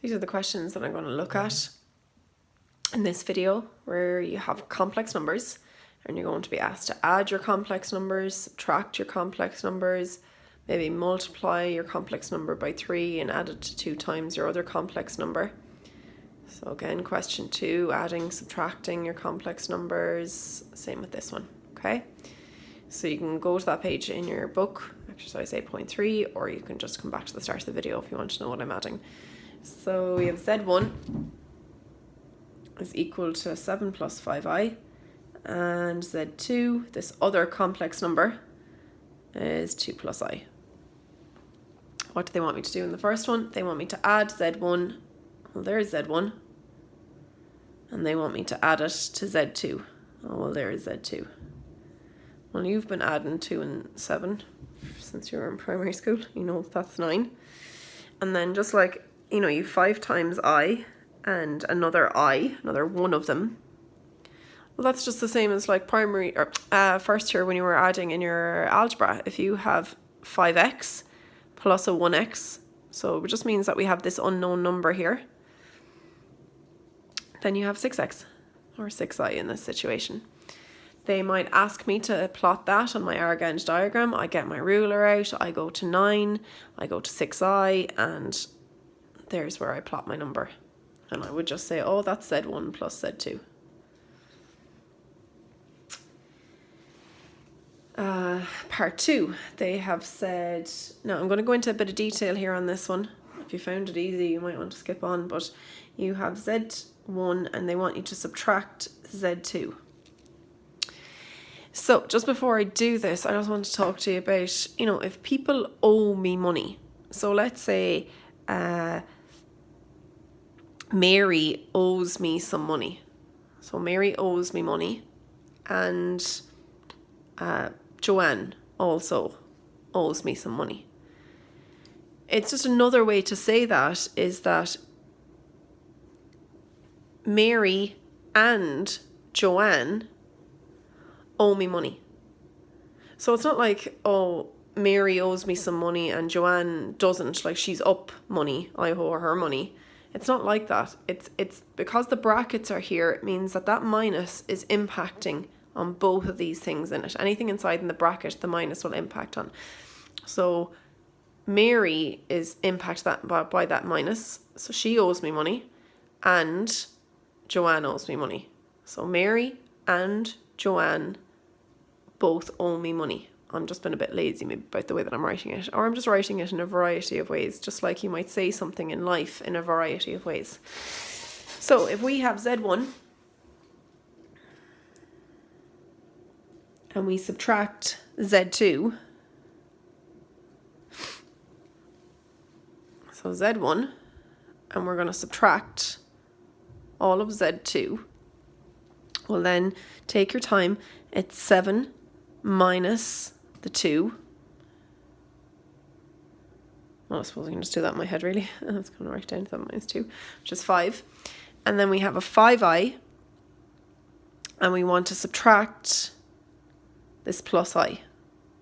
These are the questions that I'm going to look at in this video, where you have complex numbers and you're going to be asked to add your complex numbers, subtract your complex numbers, maybe multiply your complex number by 3 and add it to 2 times your other complex number. So again, question 2, adding, subtracting your complex numbers, same with this one, okay? So you can go to that page in your book, exercise 8.3, or you can just come back to the start of the video if you want to know what I'm adding. So we have Z1 is equal to 7 plus 5i, and Z2, this other complex number, is 2 plus I. What do they want me to do in the first one? They want me to add Z1, well there's Z1, and they want me to add it to Z2. Oh well, there is Z2. Well, you've been adding 2 and 7 since you were in primary school, you know that's 9. And then just like, you know, you 5 times I and another one of them. Well, that's just the same as like primary or first year when you were adding in your algebra. If you have 5x plus a 1x, so it just means that we have this unknown number here, then you have 6x or 6i in this situation. They might ask me to plot that on my Argand diagram. I get my ruler out, I go to 9, I go to 6i, and there's where I plot my number. And I would just say, oh, that's Z1 plus Z2. Part 2, they have said, now I'm going to go into a bit of detail here on this one. If you found it easy, you might want to skip on, but you have Z1 and they want you to subtract Z2. So just before I do this, I just want to talk to you about, you know, if people owe me money. So let's say Mary owes me some money. So Mary owes me money, and Joanne also owes me some money. It's just another way to say that is that Mary and Joanne owe me money. So it's not like, oh, Mary owes me some money and Joanne doesn't, like she's up money, I owe her money. It's not like that. It's because the brackets are here, it means that that minus is impacting on both of these things in it. Anything inside in the bracket, the minus will impact on. So Mary is impacted by that minus. So she owes me money and Joanne owes me money. So Mary and Joanne both owe me money. I'm just been a bit lazy maybe about the way that I'm writing it. Or I'm just writing it in a variety of ways, just like you might say something in life in a variety of ways. So if we have Z1 and we subtract Z2, so Z1, and we're going to subtract all of Z2, well then take your time, it's 7 minus the 2. Well, I suppose I can just do that in my head really. I was going to write down 7 minus 2, which is 5. And then we have a 5i, and we want to subtract this plus I.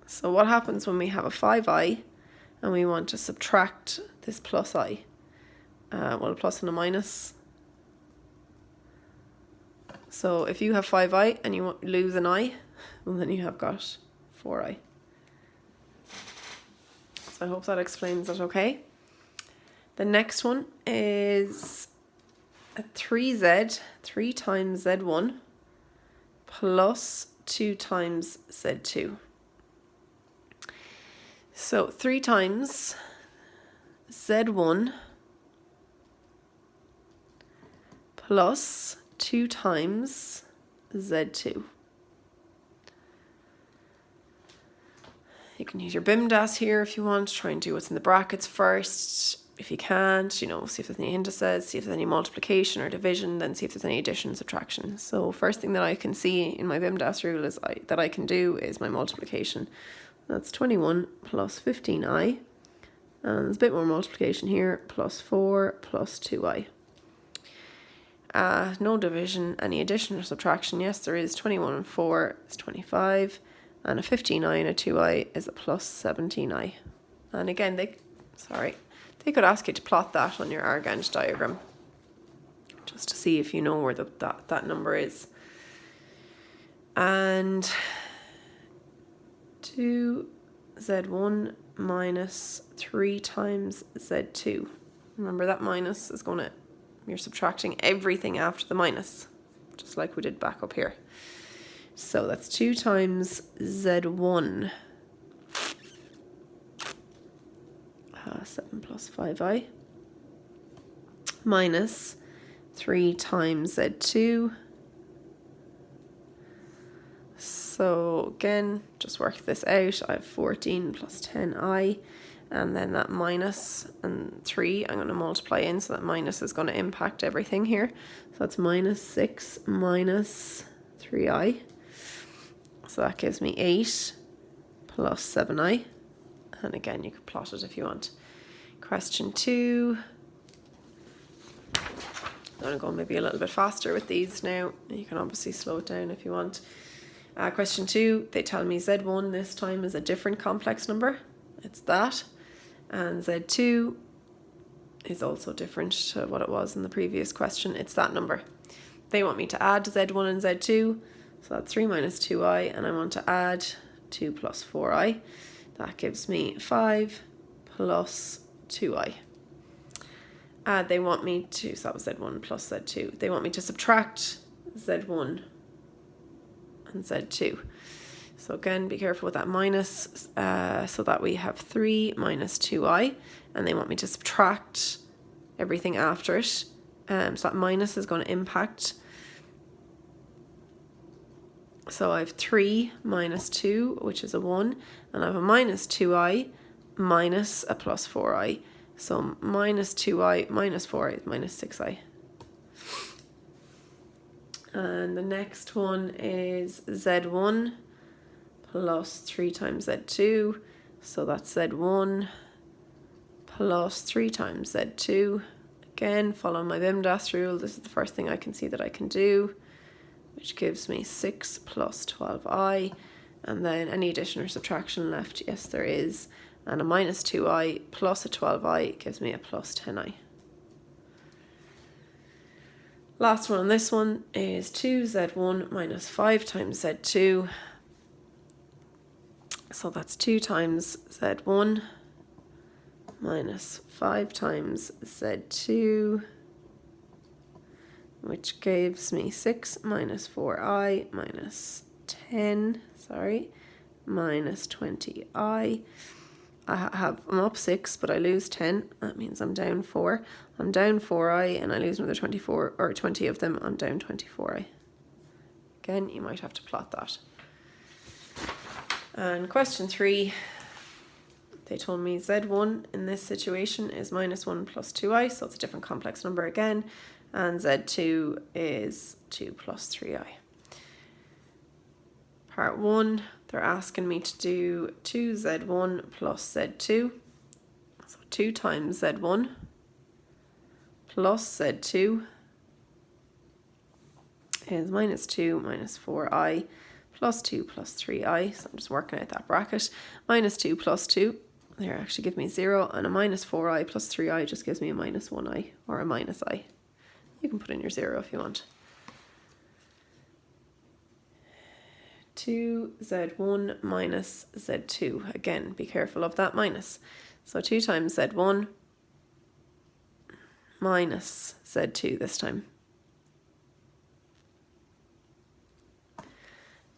So what happens when we have a 5i and we want to subtract this plus I? Well, a plus and a minus. So if you have 5i and you lose an I, well then you have got 4i. So I hope that explains it okay. The next one is a 3z, 3 times z1 plus 2 times z2. So 3 times z1 plus 2 times z2. You can use your BIMDAS here if you want. Try and do what's in the brackets first. If you can't, you know, see if there's any indices, see if there's any multiplication or division, then see if there's any addition, subtraction. So first thing that I can see in my BIMDAS rule is that I can do is my multiplication. That's 21 plus 15i. And there's a bit more multiplication here, plus 4 plus 2i. No division, any addition or subtraction. Yes, there is. 21 and 4 is 25. And a 15i and a 2i is a plus 17i. And again, they They could ask you to plot that on your Argand diagram, just to see if you know where that number is. And 2z1 minus 3 times z2. Remember that minus is going to, you're subtracting everything after the minus, just like we did back up here. So that's 2 times z1. 7 plus 5i minus 3 times z2. So again, just work this out. I have 14 plus 10i, and then that minus and 3 I'm going to multiply in, so that minus is going to impact everything here. So that's minus 6 minus 3i. So that gives me 8 plus 7i. And again, you can plot it if you want. Question 2. I'm going to go maybe a little bit faster with these now. You can obviously slow it down if you want. Question 2, they tell me Z1 this time is a different complex number. It's that. And Z2 is also different to what it was in the previous question. It's that number. They want me to add Z1 and Z2. So that's 3 minus 2i. And I want to add 2 plus 4i. That gives me 5 plus 2i. They want me to, so that was Z1 plus Z2. They want me to subtract Z1 and Z2. So again, be careful with that minus, so that we have 3 minus 2i, and they want me to subtract everything after it. So that minus is going to impact. So I have 3 minus 2, which is a 1, and I have a minus 2i minus a plus 4i. So minus 2i minus 4i is minus 6i. And the next one is Z1 plus 3 times Z2. So that's Z1 plus 3 times Z2. Again, follow my BIMDAS rule. This is the first thing I can see that I can do, which gives me 6 plus 12i. And then any addition or subtraction left? Yes, there is. And a minus 2i plus a 12i gives me a plus 10i. Last one on this one is 2z1 minus 5 times z2. So that's 2 times z1 minus 5 times z2, which gives me 6 minus 4i minus 10, minus 20i. I'm up 6, but I lose 10. That means I'm down 4. I'm down 4i, and I lose another 24 or 20 of them. I'm down 24i. Again, you might have to plot that. And question 3, they told me Z1 in this situation is minus 1 plus 2i, so it's a different complex number again, and Z2 is 2 plus 3i. Part 1, they're asking me to do 2z1 plus z2, so 2 times z1 plus z2 is minus 2 minus 4i plus 2 plus 3i, so I'm just working out that bracket. Minus 2 plus 2, they actually give me 0, and a minus 4i plus 3i just gives me a minus 1i, or a minus i. You can put in your 0 if you want. 2z1 minus z2. Again, be careful of that minus. So 2 times z1 minus z2 this time.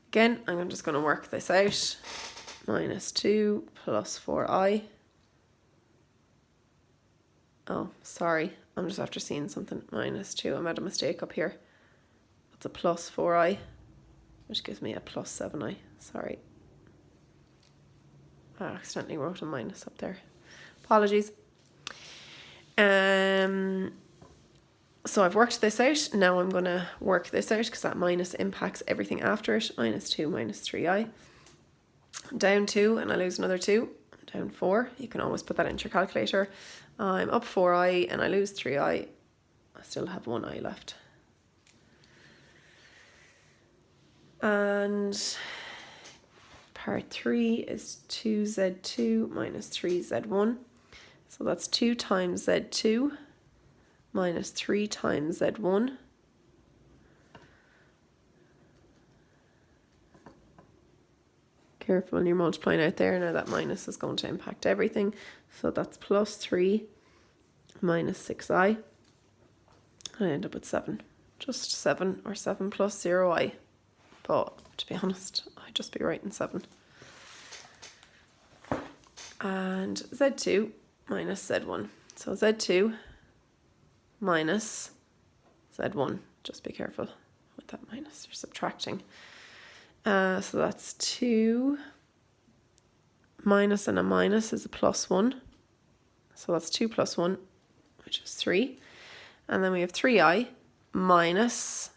Again, I'm just going to work this out. Minus 2 plus 4i. Oh, sorry. I'm just after seeing something. Minus 2. I made a mistake up here. That's a plus 4i, which gives me a plus 7i. Sorry. I accidentally wrote a minus up there. Apologies. So I've worked this out. Now I'm going to work this out because that minus impacts everything after it. Minus 2 minus 3i. Down 2 and I lose another 2. Down 4. You can always put that into your calculator. I'm up 4i and I lose 3i. I still have 1i left. And part 3 is 2z2 minus 3z1. So that's 2 times z2 minus 3 times z1 careful when you're multiplying out there. Now that minus is going to impact everything. So that's plus 3 minus 6i. And I end up with 7. Just 7 or 7 plus 0i. But to be honest, I'd just be writing 7. And z2 minus z1. So z2 minus z1. Just be careful with that minus. You're subtracting. So that's 2 minus and a minus is a plus 1. So that's 2 plus 1, which is 3. And then we have 3i minus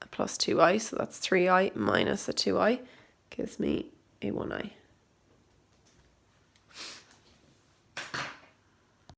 a plus 2i. So that's 3i minus a 2i gives me a 1i.